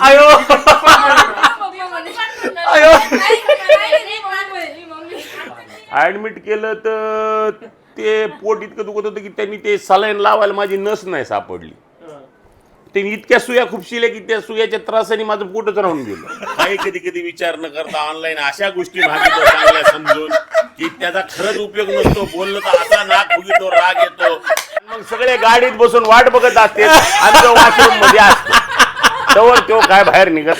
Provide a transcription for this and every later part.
आयो आयो ऍडमिट केलं तर ते पोट इतकं दुखत होतं की त्यांनी ते सलाईन लावायला माझी नस नाही सापडली. त्यांनी इतक्या सुया खुपशिल्या की त्या सुयाच्या त्रासाने माझं पोटच राहून गेलं. काही कधी कधी विचार न करता ऑनलाईन अशा गोष्टी मागितो चांगल्या समजून की त्याचा खरंच उपयोग नसतो. बोललं तर असा नाक फुगितो, राग येतो. मग सगळे गाडीत बसून वाट बघत असते आणि वॉशरूम मध्ये असतो तवर तो काय बाहेर निघत.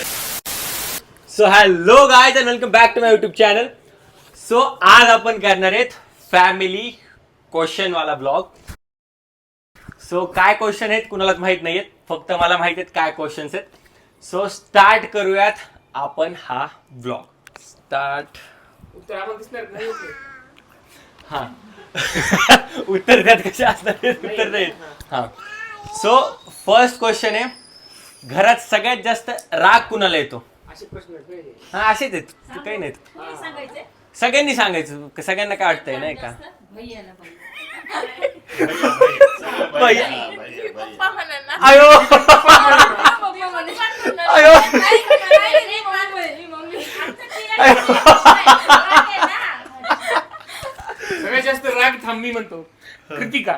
So hello guys and welcome back to my YouTube channel. So आज आपण करणार आहेत फॅमिली क्वेश्चन वाला ब्लॉग. सो काय क्वेश्चन आहेत कुणालाच माहित नाहीयेत, फक्त मला माहित आहेत काय क्वेश्चन्स आहेत. सो स्टार्ट करूयात आपण हा ब्लॉग. स्टार्ट. उत्तर आम्हाला दिसणार नाही. हा उत्तर द्यात कसे असणार उत्तर नाही. हा सो फर्स्ट क्वेश्चन आहे, घरात सगळ्यात जास्त राग कुणाला येतो? असे प्रश्न आहेत. हा असेच आहेत, काही नाहीत. सगळ्यांनी सांगायचं, सगळ्यांना काय वाटतंय नाही का? आयो आयो सगळ्यात जास्त राग थांबी म्हणतो कृतिका.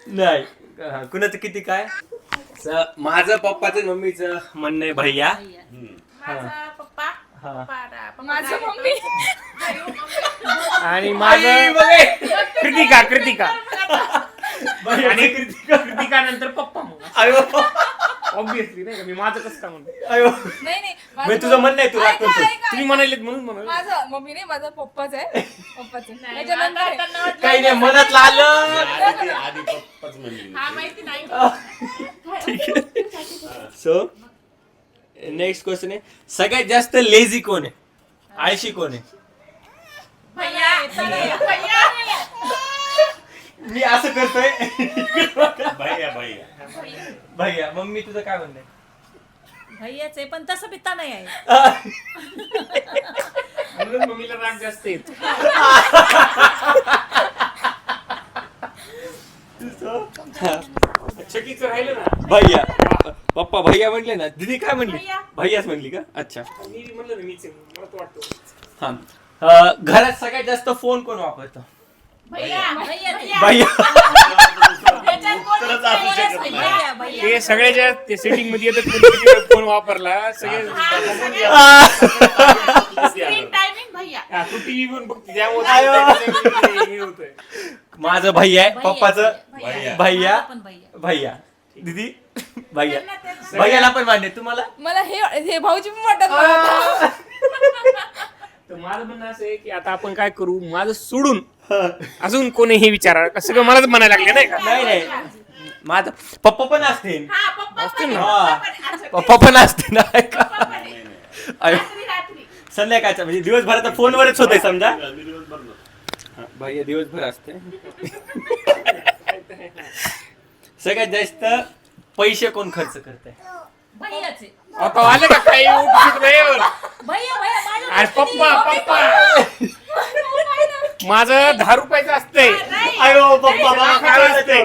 नाही कुणाचं किती काय? माझं पप्पाचं मम्मीचं म्हणणं आहे भैया. माझं मम्मी आणि माझं कृतिका कृतिका आणि कृतिका नंतर पप्पा. मग ऑब्विसली नाही का, मी माझं कसं काय म्हणतो. नाही तुझं म्हणणं आहे, तू राग करतो. तुम्ही म्हणालेत म्हणून म्हणाल. माझं मम्मी नाही, माझा पप्पाच आहे. पप्पाच काही नाही मनात आलं. आधी पप्पाच म्हणली. ठीक आहे. सो नेक्स्ट क्वेश्चन आहे, सगळ्यात जास्त लेझी कोण आहे? आळशी कोण आहे? मी असं करतोय. भैया भैया भैया मम्मी तुझं काय म्हणणं आहे? भैयाच आहे पण तसं पिता नाही आहे. म्हणून मम्मीला राग जास्त येतो. चकीचं राहिलं ना. भैया पप्पा भैया म्हणले ना, दीदी काय म्हणली? भैयाच म्हणली का? अच्छा. मी म्हणलं ना मीच आहे, मला तर वाटतं. हा घरात सगळ्यात जास्त फोन कोण वापरतो? भैया. ते सगळ्याच्या ते सेटिंग मध्ये येतात. फोन वापरला सगळे तू टीव्ही पण बघते त्यामुळे हे होतंय. माझं भैया आहे, पप्पाचं भैया. पण भैया भैया दीदी भैया. भैयाला पण मान्य. तुम्हाला? मला हे भाऊजी पण वाटत. तर माझं म्हणणं असं आहे की आता आपण काय करू, माझं सोडून अजून कोणी हे विचारा का, सगळं मलाच म्हणायला लागले नाही का. नाही माझं पप्पा पण असतील. असतील ना. पप्पा पण असतील ना का? संध्याकाळचा म्हणजे दिवसभराचा फोनवरच होते समजा. भैया दिवसभर असते. सगळ्यात जास्त पैसे कोण खर्च करते? भैयाच आहे. आता आले का काही उठसूट वेळेवर. भैया अरे पप्पा माझं 10 रुपयाचं असतंय. अयो पप्पा मला काय असतंय.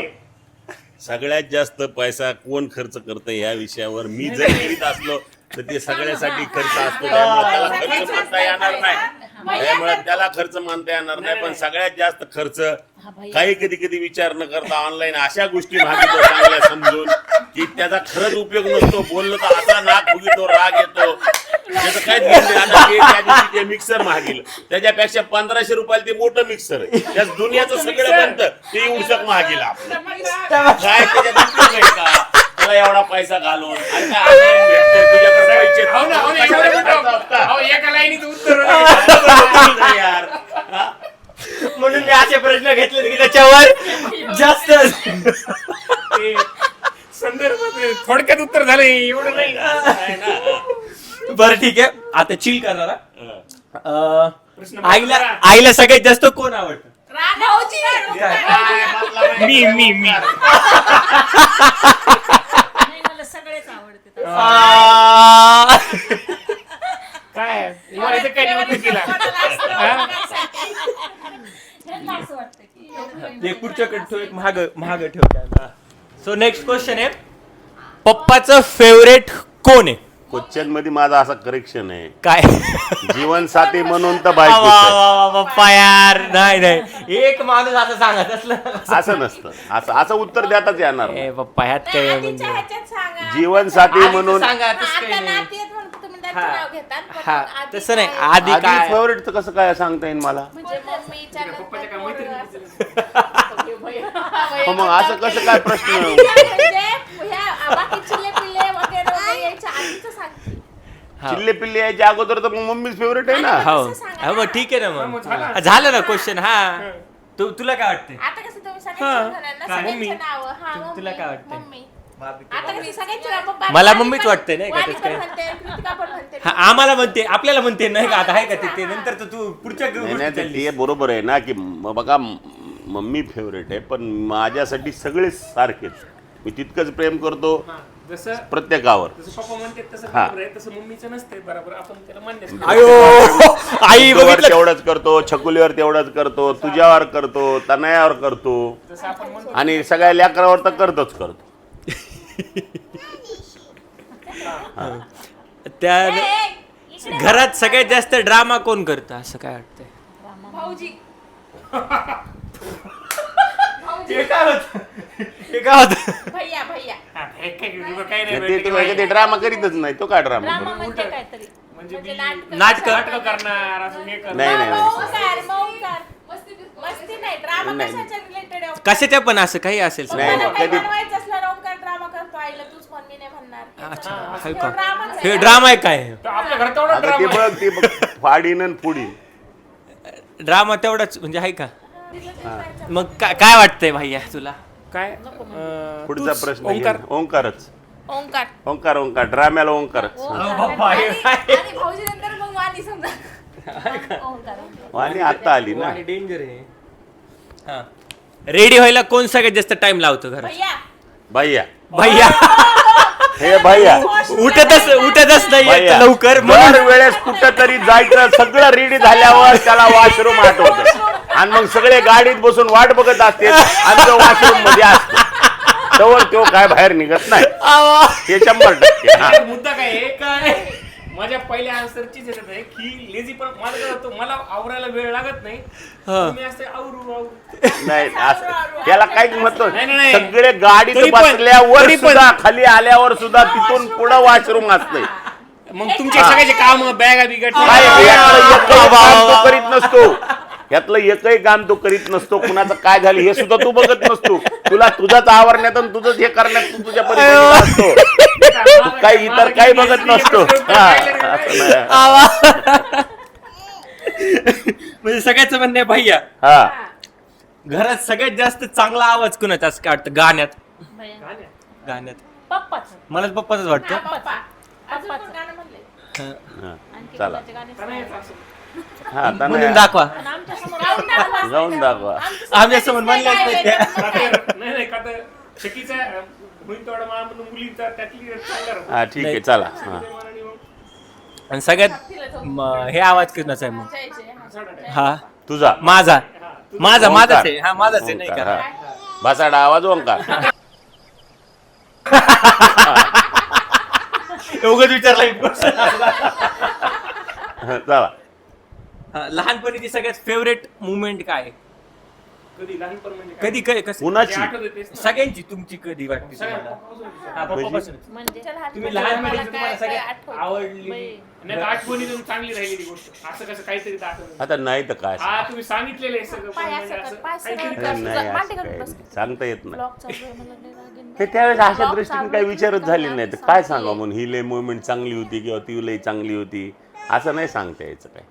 सगळ्यात जास्त पैसा कोण खर्च करतं या विषयावर मी जर करीत असलो तर ते सगळ्यासाठी खर्च असतो. त्यामुळे त्याला खर्च मानता येणार नाही. पण सगळ्यात जास्त खर्च काही कधी कधी विचार न करता ऑनलाईन अशा गोष्टी मागितो चांगल्या समजून की त्याचा खरंच उपयोग नसतो. बोललं तर असा नाक फुगितो, राग येतो. त्याचं काहीच घेतलं. आता त्या दिवशी ते मिक्सर मागेल, त्याच्यापेक्षा 1500 रुपयाला ते मोठं मिक्सर आहे. त्याच दुनियाचं सगळं बनतं, ते उडसक मागेल. काय त्याच्यात उपयोग आहे का त्याला एवढा पैसा घालून? एका लाईनीचं उत्तर यार. म्हणून मी असे प्रश्न घेतले की त्याच्यावर जास्त संदर्भ थोडक्यात उत्तर झालं एवढं नाही. बरं ठीक आहे, आता चिल करणार. आईला सगळ्यात जास्त कोण आवडतं? मी नाही, मला सगळेच आवडते. काय मला इथं काही नव्हतं केला. त्यांना असं वाटतं की ते पुढच्याकडे ठेव, एक महाग ठेव कॅमेरा. सो नेक्स्ट क्वेश्चन आहे, पप्पाचं फेवरेट कोण आहे? क्वेश्चन मध्ये माझा असा करेक्शन आहे, काय? जीवनसाथी म्हणून तर वा, बायकोच वा, आहे. वा, पप्पा यार, नाही एक माणूस असं सांगत असलं. असं नसतं, असं उत्तर देताच येणार नाही. ए पप्पा ह्यात काय आहे आधीच्या म्हणजे? ह्याच्यात सांगा. जीवनसाथी म्हणून सांगा तसं आता काही नाही. नाती आहेत म्हणून तुम्ही त्यांचं हा. नाव घेतात, पण हा मग आधी तसं नाही, काय? आधी आधी काय फेवरेट कसं काय सांगता येईल मला? म्हणजे मम्मीच्या पप्पाच्या काय नंतर मैत्रिणी हो, मग असं कसं काय प्रश्न? म्हणजे ह्या बाकी चिल्ले पिल्ले वगैरे यायच्या आधीचं सांगते. चिल्ले पिल्ले यायच्या अगोदर तर मग मम्मीच फेवरेट आहे ना. हो कसं सांगा हा, मग ठीक आहे ना, मग झालं ना क्वेश्चन. हा तुला काय वाटतंय? आता कसं तुम्ही सगळ्यांना सगळ्यांचे नाव. हा, मम्मी, तुला काय वाटतंय? मम्मी. आता कसं सगळ्यांचे नाव, पप्पा- मला वाणी मम्मीच पण- वाटतंय, नाही का, वाणी त्यात पण काय? म्हणते, कृतिका पण म्हणते. हा, आम्हाला म्हणते, आपल्याला म्हणते नाही का, आता आहे का ते नंतर तर तू पुढच्या नाही गोष्टी नाही, चालली. ते बरोबर आहे ना की बघा मम्मी फेवरेट आहे, पण माझ्यासाठी सगळे सारखेच. मी तितकंच प्रेम करतो जसं प्रत्येकावर. जसं पप्पा म्हणते तसं हा. बरोबर आहे, तसं मम्मीचं नसतंय बरोबर, आपण त्याला मान्य अयो आई तुझ्यावर बघितलं. तेवढंच करतो, छकुलीवर तेवढंच करतो, तुझ्यावर करतो, तनयावर करतो, जसं आपण म्हणतो आणि सगळ्या लेकरावर तर करतोच करतो. त्या घरात सगळ्यात जास्त ड्रामा कोण करतं असं काय वाटतंय? भाऊजी. हे काय होतं? भैया भैया. हा, हे काय video काय नाही ते भेटलं ते ड्रामा करीतच नाही, तो काय ड्रामा? ड्रामा म्हणजे काहीतरी म्हणजे मी नाटकं नाटकं करणार असं हे करणार. नाही नाही नाही. मौकार, मौकार. मस्ती नाही, ड्रामा नाही. कशाच्या रिलेटेड आहे? कशाच्या पण असं काही असेल नाही, मला काही कधी- बनवायचं असलं ओंकार ड्रामा करतो, आईला तूच पण मी नाही म्हणणार. अच्छा हा, हाय तो का? ड्रामाच आहे. हे ड्रामा आहे काय? तर आपल्या घरात तेवढा आता ते ड्रामा बघ, ते बघ, फाडीन आणि फुडीन. ड्रामा तेवढाच म्हणजे आहे का? मग काय वाटतंय भैया तुला? काय पुढचा तूच प्रश्न ओंकार. घे. ओंकारच. ओंकार. ओंकार ओंकार ड्राम्याला ओंकारच. आणि भाऊजी नंतर मग वाणी समजा. आणि आता आली ना. डेंजर आहे. हा रेडी व्हायला कोण सगळ्यात जास्त टाइम लावतो घरात? भैया. भैया भैया हे भैया उठतच नाही येत भैया. लवकर म्हणून दर वेळेस कुठं तरी जायचं, सगळं रेडी झाल्यावर त्याला वॉशरूम आठवत, आणि मग सगळे गाडीत बसून वाट बघत असते, आणि तो वॉशरूम मध्ये असतो, तोवर तो काय बाहेर निघत नाही. हे 100%. हा. मुद्दा काय आहे काय माझ्या पहिल्या आन्सरचीच येत आहे की लेझी, पण मला काय होतं, मला आवरायला वेळ लागत नाही, मी असते आवरू नाही असं त्याला काहीच महत्व नाही, नाही. सगळे गाडीत तरी पण- बसल्यावर तरी पण- सुद्धा, खाली आल्यावर सुद्धा तिथून पुढं वॉशरूम असतंय. मग तुमचे सगळ्याचे काम बॅगा बिगट काय यातलं एकही काम तो करीत नसतो, यातलं एकही काम तो करीत नसतो. कुणाचं काय झालं हे सुद्धा तू बघत नसतो. तुला तुझंच आवरण्यात आणि तुझंच हे करण्यात तू तुझ्या परीने असतो. तू काही इतर काही बघत नसतो. हा, असं नाही. म्हणजे सगळ्याचं म्हणणं आहे भैया. हा. घरात सगळ्यात जास्त चांगला आवाज कुणाचा असं काय वाटतं? गाण्यात पप्पाच मला पप्पाच वाटतं. पप्पा. अजून पण गाणं म्हणलंय. हा. आणखी चला. कोणाचे गाणे हा, म्हणून त्यांना दाखवा. पण आमच्या समोर गाऊन दाखवा. जाऊन दाखवा. आमच्या समोर म्हणलंच नाही त्या. नाही का तर शकीचा होईल तेवढा मला म्हणून मुलीचा त्यातली चांगला हा ठीक आहे, चला. हा. आणि सगळ्यात हे आवाज कुणाचा आहे मग? जायचे. हा तुझा माझाच ओंकार. आहे. हा माझाच आहे नाही ओंकार, का? हा. भासाडा आवाज ओंकार. एवढंच विचारलं. चला. लहानपणीची सगळ्यात फेवरेट मुवमेंट काय आहे? कधी लहानपण म्हणजे कधी काय कसं? कुणाची? आठवत येतेच ना. सगळ्यांची तुमची कधी वाटते तुम्हाला? हा, पप्पापासून. म्हणजे तुम्ही लहानपणी तुम्हाला सगळ्यात आवडली नाही तर आठवणीतून चांगली राहिलेली गोष्ट, असं कसं काहीतरी तर आठवत. आता नाही तर काय. हा तुम्ही सांगितलेलं आहे सगळं, पण पाय म्हणजे असं कर, असं पाय काहीतरी सरळ कर. नाही मांडी असं घालून काही बस. नाही. सांगता येत नाही. ब्लॉग चालू आहे, मला लय राग येतो. ते त्यावेळेस अशा ब्लॉग दृष्टीने चालू काही आहे, विचारच तुम्ही झाली काय नाही, तर काय सांगते? सांगा म्हणून ही लय मुवमेंट चांगली होती किंवा ती लय चांगली होती असं नाही सांगता यायचं काय.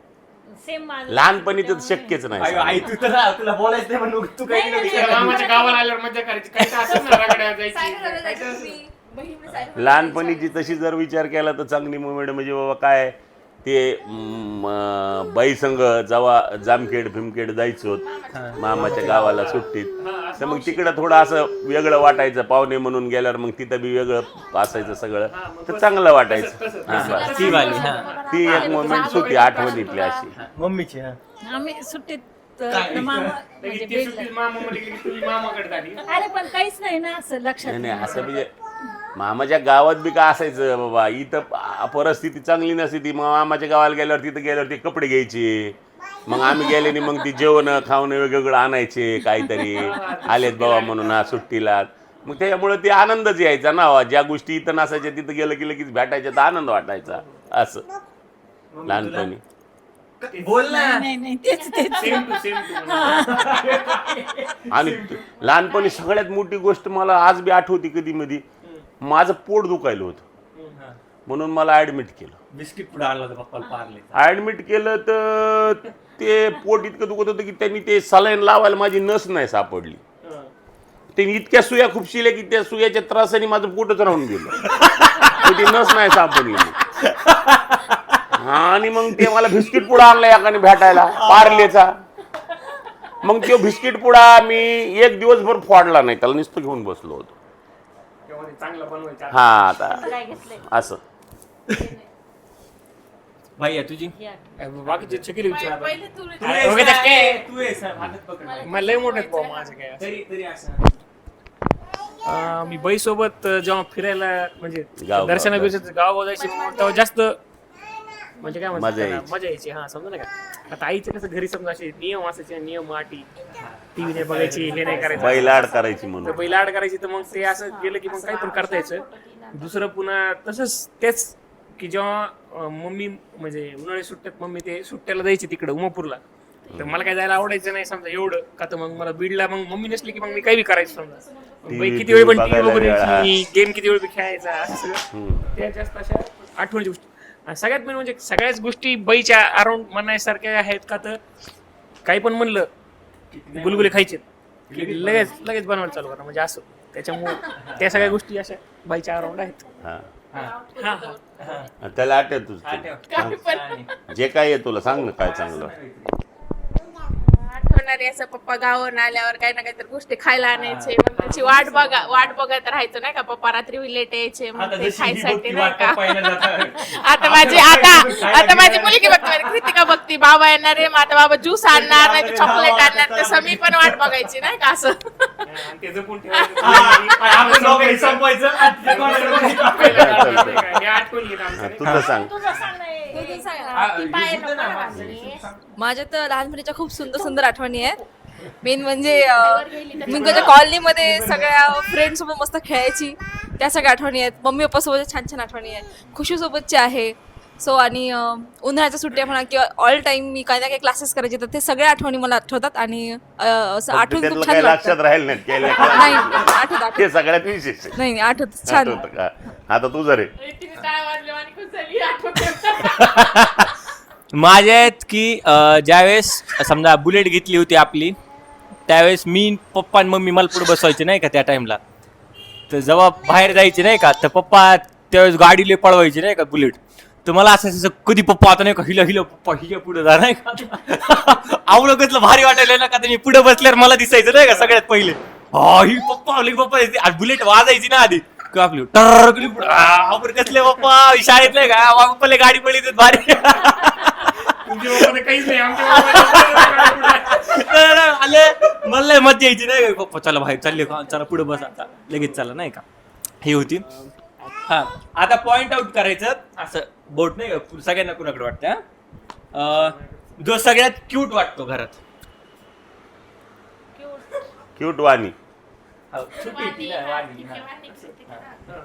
सेम माझं लहानपणी तर शक्यच नाही अयो, आई सांगणं. तू तर तुला बोलायचं नाही म्हणून तू काही नाही त्या मामाच्या गावाला आल्यावर मज्जा करायची, काही तर असं ना रगड्या जायची, सायकल काही तर जायची असं. मी, बहीण सायकल लहानपणीची तशी जर विचार केला तर चांगली मुवमेंट म्हणजे बाबा काय ते बाई संघ जेव्हा जामखेड भीमखेड जायचो मामाच्या गावाला सुट्टीत, तर मग तिकडं थोडं असं वेगळं वाटायचं. पाहुणे म्हणून गेल्यावर मग तिथं बी वेगळं असायचं सगळं, तर चांगलं वाटायचं. हा, बस. ती वाली. हा ती एक मुवमेंट होती आठवणीतली अशी. मम्मीची. हा आम्ही सुट्टीत तर काय? मामा लगेच म्हणजे ती भेटलं. सुट्टीत मामा म्हणले की तुम्ही मामाकडे झाली अरे पण काहीच नाही ना असं लक्षात नाही नाही असं म्हणजे मामाच्या गावात बी का असायचं बाबा, इथं परिस्थिती चांगली नसते ती, मग मामाच्या गावाला गेल्यावर तिथं गेल्यावर ते कपडे घ्यायचे, मग आम्ही गेले मग ती जेवण खावणं वेगवेगळं आणायचे काहीतरी, आलेत बाबा म्हणून हा सुट्टीला, मग त्याच्यामुळे ते आनंदच यायचा ना, ज्या गोष्टी इथं नसायच्या तिथं गेलं की लगेच भेटायच्या तर आनंद वाटायचा असं लहानपणी. बोल ना. नाही नाही तेच तेच सेम टू सेम टू आणि लहानपणी सगळ्यात मोठी गोष्ट मला आज बी आठवती कधी मध्ये, माझं पोट दुखायलं होतं म्हणून मला ॲडमिट केलं. बिस्किट पुढे आणलं होतं पप्पाला पारले. ॲडमिट केलं तर ते पोट इतकं दुखत होतं की त्यांनी ते सलाईन लावायला माझी नस नाही सापडली. त्यांनी इतक्या सुया खुपशिल्या की त्या सुयाच्या त्रासाने माझं पोटच राहून गेलं, ती नस नाही सापडली. आणि मग ते मला बिस्किट पुडा आणला एकाने भेटायला पार्लेचा, मग तो बिस्किट पुडा मी एक दिवसभर फोडला नाही, त्याला नुसतं घेऊन बसलो होतो. चांगलं बनवायचं हा आता काय घेतलंय असं भैया तुझी बाकीचे चकिले विचार पहिले तू तू ये सर हातात पकड. मला लय मोठे आहेत भाऊ माझं काय तरी असं मी बाई सोबत जेव्हा फिरायला म्हणजे गाव- दर्शना गाव जायचे तेव्हा जास्त म्हणजे काय मजा म्हणतात त्याला, यायची. मजा यायची. हा समजा ना का, आता आईचं कसं घरी समजा असे नियम असायचे, नियम अटी, टीव्ही नाही बघायची, हे नाही करायचं, बैलाड करायची तर म्हणून. बैल आड करायची, तर मग ते असं गेलं की मग काही पण करता यायचं. दुसरं पुन्हा तसंच तेच की जेव्हा मम्मी म्हणजे उन्हाळी सुट्ट्यात मम्मी ते सुट्ट्याला जायची तिकडं उमापूरला, तर मला काय जायला आवडायचं नाही समजा एवढं का, तर मग मला बीडला मग मम्मी नसली की मग मी काही बी करायचं समजा, बाई किती वेळ पण टीव्ही बघायला बघून वेळ, हा. गेम किती वेळ बी खेळायचा, असं सगळं त्या जास्त अशा आठवणीच्या गोष्टी. आणि सगळ्यात मेन म्हणजे सगळ्याच गोष्टी बाईच्या अराउंड म्हणायसारख्या आहेत का, तर काही पण म्हणलं गुलगुले खायचे की लगेच लगेच बनवायला चालू करा, म्हणजे असं त्याच्यामुळे त्या सगळ्या गोष्टी अशा बाईच्या अराउंड आहेत. हा हा हा त्याला आठवत तुझं जे काय आहे तुला सांग ना काय चांगलं. आठवणारे असं पप्पा गावावरून आल्यावर काही ना काहीतरी गोष्टी खायला आणायचे, मग त्याची वाट बघत राहायचो नाही का, पप्पा रात्री लेट यायचे मग ते खायसाठी नाही का. आता माझी मुलगी बघते, कृतिका बघती बाबा येणार आहे, मग आता बाबा ज्यूस आणणार नाही तर चॉकलेट आणणार, तसं मी पण वाट बघायची नाही का असं. आणि ते जपून ठेवायचं. संपवायचं हे आठवण येत आमचं. तुझं सांग. तुझं सांग नाही. ती पाय नको ना वाजले. माझ्या तर लहानपणीच्या खूप सुंदर सुंदर आठवणी आहेत. मेन म्हणजे मी माझ्या कॉलनीमध्ये सगळ्या फ्रेंड सोबत मस्त खेळायची, त्या सगळ्या आठवणी आहेत. मम्मी पप्पा सोबत छान छान आठवणी आहेत, खुशीसोबतची आहे. सो आणि उन्हाळ्याच्या सुट्ट्या म्हणा किंवा ऑल टाइम मी काही ना काही क्लासेस करायचे, तर ते सगळ्या आठवणी मला आठवतात आणि असं आठवून त्यातलं खूप काही छान लक्षात वाटतं. राहील नाही केलं नाही आठवत ते सगळ्यात विशेष आहे. नाही आठवत छान. आठवतं का? आता तुझं रे. तिने टाळ वाजले आणि खुश झाली, आठवते. माझ्यात की ज्यावेळेस समजा बुलेट घेतली होती आपली, त्यावेळेस मी पप्पा आणि मम्मी मला पुढे बसवायचे नाही का त्या टाइमला, तर जेव्हा बाहेर जायचे नाही का, तर पप्पा त्यावेळेस गाडीले पळवायचे नाही का बुलेट, तर मला असं कधी पप्पा आता नाही का हिला पप्पा हिच्या पुढे जा नाही का, आवडं कसलं भारी वाटायला ना का, मी पुढे बसल्यावर मला दिसायचं नाही का सगळ्यात पहिले, हा ही पप्पा बुलेट वाजायची ना आधी आपली टर कसले पप्पा शाळेत नाही का, पप्पाला गाडी पडली भारी. तुमच्या बाबाने काहीच नाही, आमच्या बाबाने आले मला मजा यायची नाही का, पप्पा चला बाहेर चालले का, चला पुढे बस आता लगेच चला नाही का, हे होती. हा आता पॉइंट आउट करायचं असं बोट नाही का सगळ्यांना कुणाकडे वाटतं, जो सगळ्यात क्यूट वाटतो घरात. क्यूट वाणी. छोटी वाणी.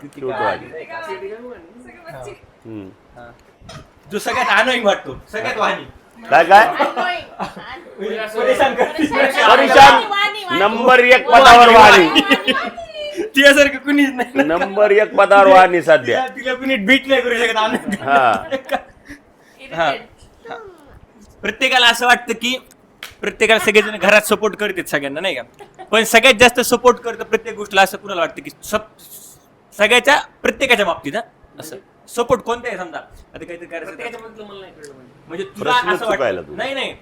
क्यूट वाणी. जो सगळ्यात अनोईंग वाटतो, सगळ्यात वाणी. काय काय परेशान करते. परेशान नंबर 1 पदावर वाणी. तिच्यासारखं कुणीच नाही. नंबर 1 पदावर वाणी सध्या. तिला कुणी बीट नाही करू शकत आनंद. हा प्रत्येकाला असं वाटतं की प्रत्येकाला सगळेजण घरात सपोर्ट करतात सगळ्यांना नाही का, पण सगळ्यात जास्त सपोर्ट करतं प्रत्येक गोष्टीला असं कुणाला वाटतं की सगळ्याच्या प्रत्येकाच्या बाबतीत असं सपोर्ट कोणत्या आहे समजा आता काहीतरी करायचं म्हणजे तुला प्रश्न असं चुकायला वाटतं नाही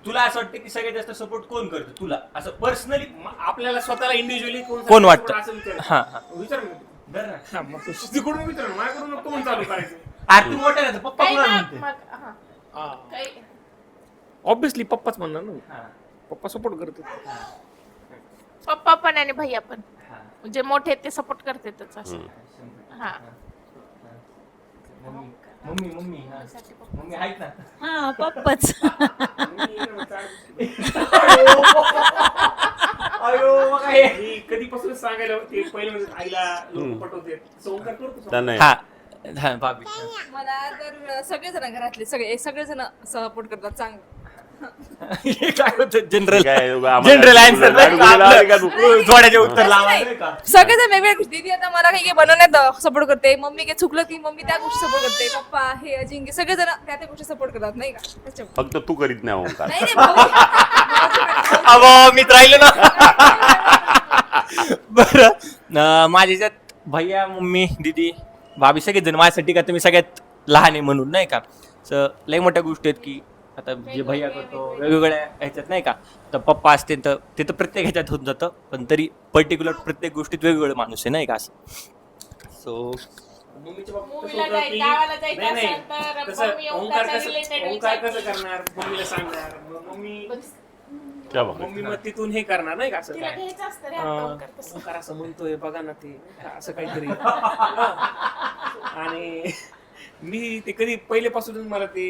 तुला असं वाटतं की सगळ्यात जास्त सपोर्ट कोण करतं तुला असं पर्सनली आपल्याला स्वतःला इंडिव्हिज्युअली कोण वाटतं? हा विचार ना, मग तू तिकडून विचार ना, माझ्याकडून कोण चालू करायचं. आरती मोठ्या आहे ना, पप्पा काही कोणाला ना, म्हणते? मग, हा. काही- ऑब्विसली पप्पाच म्हणणार ना. पप्पा सपोर्ट करतो. पप्पा पण आणि भैया पण जे मोठे आहेत ते सपोर्ट करतातच असं. हा मम्मी ऐक ना. हा पप्पाच. मी कधीपासून सांगायला होते पहिले म्हणजे आईला लोक पटवते. ओंकार करतो तर नाही. हा भाभी. मला तर सगळेजण घरातले सगळेजण सपोर्ट करतात चांगलं. काय होतं जनरल काय आम्हाला जनरल आन्सर लाडू बिडू लावले का तू? जोड्याचे उत्तर लावायचे का? सगळेजण वेगवेगळे. दीदी आता मला काही बनवण्यात सपोर्ट करते, मम्मी काही चुकलं की मम्मी त्या गोष्टी सपोर्ट करते, पप्पा हे अजिंक्य सगळेजण त्या गोष्टी सपोर्ट करतात नाही का त्याच्यामुळे. फक्त तू करीत नाही ओंकार. नाही नाही भाऊ. अबो मीच राहिलो ना. बरं माझ्या याच्यात भैया मम्मी दीदी भाभी सगळेजण माझ्यासाठी का तुम्ही सगळ्यात लहान आहे म्हणून नाही का. लय मोठ्या गोष्टी आहेत की आता जे भैया करतो वेगवेगळ्या ह्याच्यात नाही का. तर पप्पा असते तर ते तर प्रत्येक ह्याच्यात होऊन जातं पण तरी पर्टिक्युलर प्रत्येक गोष्टीत वेगवेगळे माणूस आहे नाही का असं. सो मम्मीच्या बाबतीत कसं मूवीला होतं की गावाला जायचं नाही, नाही. असेल तर कसं मम्मी ओंकार ओंकारच्या related ओंकार कसं विचारते. करणार मम्मीला सांगणार मग मम्मी क्या बात. मम्मी मग तिथून हे करणार नाही का असं तिला काय घ्यायचं असतं रे आता ओंकार तसं. ओंकार असं म्हणतोय बघा ना ते असं काहीतरी. आणि मी ते कधी पहिलेपासूनच मला ते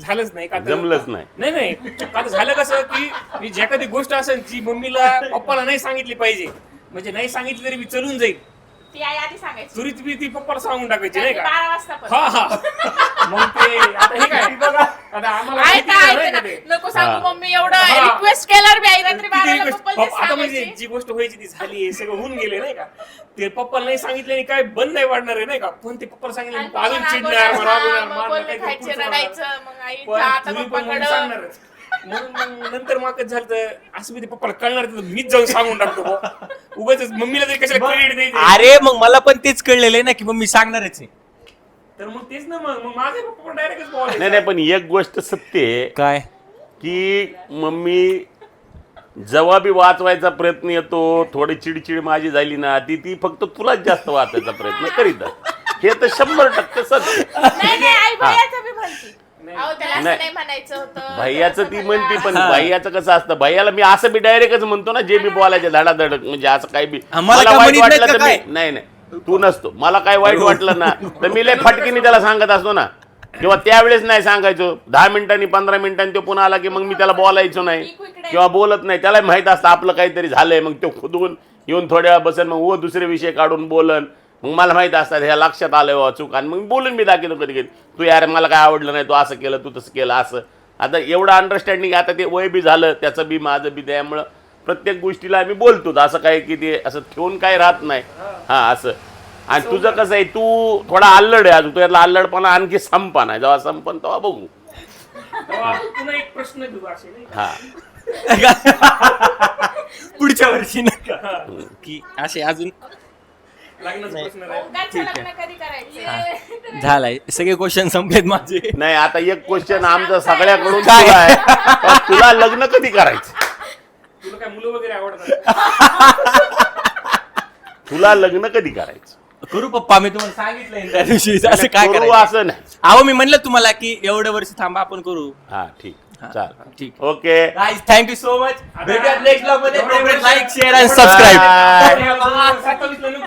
झालंच नाही का तर- जमलंच नाही. नाही नाही आता झालं कसं की मी ज्या कधी गोष्ट असेल जी मम्मीला पप्पाला नाही सांगितली पाहिजे म्हणजे नाही सांगितली तरी मी चलून जाईल ती आई आधी सांगायची तुरीच मी ती पप्पाला सांगून टाकायची नाही का. 12 वाजता पण. हा हा मग ते आता हे काय आता आम्हाला माहिती ऐका नाही ऐका का ना. ते. नको सांगू हा. मम्मी एवढं हा. रिक्वेस्ट केल्यावर मी आई रात्री किती 12 ला request- पप्पाला तेच आता म्हणजे सांगायची. जी गोष्ट व्हायची ती झाली सगळं होऊन गेले नाही का. ते पप्पाला नाही सांगितलं आणि काय बंद नाही वाढणार आहे नाही का पण ते पप्पाला सांगितलं आणि अजून पप्पा चिडणार रागवणार, रागवणार, मग मारणार, बोलले काहीतरी खायचे पुढचं रडायचं होणार. मग आई पण जा आता तुम्ही पण मग पप्पाकडं. सांगणारच. म्हणून मग नंतर मागच झालं तर असं मी ते पप्पाला कळणार तर मीच जाऊन सांगून टाकतो उगाच मम्मीला तरी कशाला क्रेडिट द्यायचं. अरे मग मला पण तेच कळलेलं आहे ना की मग मी सांगणारच आहे. तर मग तेच ना मग माझे पप्पा डायरेक्टच नाही नाही पण एक गोष्ट सत्य आहे काय की मम्मी जेव्हा बी वाचवायचा प्रयत्न येतो थोडी चिडचिड माझी झाली ना ती फक्त तुलाच जास्त वाचायचा प्रयत्न करीत आहे. हे तर 100% सत्य. नाही नाही आई भैयाचं बी म्हणती. अहो त्याला असं नाही. नाही म्हणायचं होतं भैयाचं असं ती बोला. म्हणती पण भैयाचं कसं असतं भैयाला मी असं बी डायरेक्टच म्हणतो ना जे बी बोलायचे धडाधड म्हणजे असं काही बी आम्हाला मला काय वाईट म्हणत नाहीत वाटलं तर का मी काय? नाही नाही तू नसतो मला काय वाईट वाटलं ना तर मी लय फटकीने त्याला सांगत असतो ना किंवा त्यावेळेस नाही सांगायचो 10 मिनिटांनी 15 मिनिटांनी तो पुन्हा आला की मग मी त्याला बोलायचो नाही किंवा बोलत नाही त्याला माहित असतं आपलं काहीतरी झालंय मग तो खुदवून येऊन थोड्या वेळा बसेल मग दुसरे विषय काढून बोलन मग मला माहित असतात ह्या लक्षात आलं वा चूक आणि मग बोलून मी दाखवतो कधी कधी तू यार मला काय आवडलं नाही तू असं केलं तू तसं केलं असं आता एवढं अंडरस्टँडिंग आता ते वय बी झालं त्याचं बी माझं बी त्यामुळं प्रत्येक गोष्टीला आम्ही बोलतो असं काय की ते असं ठेवून काय राहत नाही हां असं आणि तुझं कसं आहे तू थोडा अल्लड आहे अजून तुझ्यातला अल्लडपणा आणखी संपन आहे जेव्हा संपन तेव्हा बघू तेव्हा आपण पुन्हा एक प्रश्न घेऊ असे नाही हां पुढच्या वर्षी नका की असे अजून लग्नाचा प्रश्न राहील. ओंकारचं लग्न कधी करायचं झालाय सगळे क्वेश्चन संपलेत माझे. नाही आता एक क्वेश्चन आमचं सगळ्याकडून तुला आहे पण तुला लग्न कधी करायचं तुला काय मुलं वगैरे आवडतात तुला लग्न कधी करायचं करू पप्पा मी तुम्हाला सांगितलंय ना त्या दिवशी असं काय करू करायचं. असं नाही अहो मी म्हणलं तुम्हाला की एवढं वर्ष थांबा आपण करू. हा ठीक चाल ठीक okay guys thank you so much भेटूयात नेक्स्ट ब्लॉग मध्ये. एवढं लाईक शेअर आणि Bye. सबस्क्राईब. आता 27 ला नको.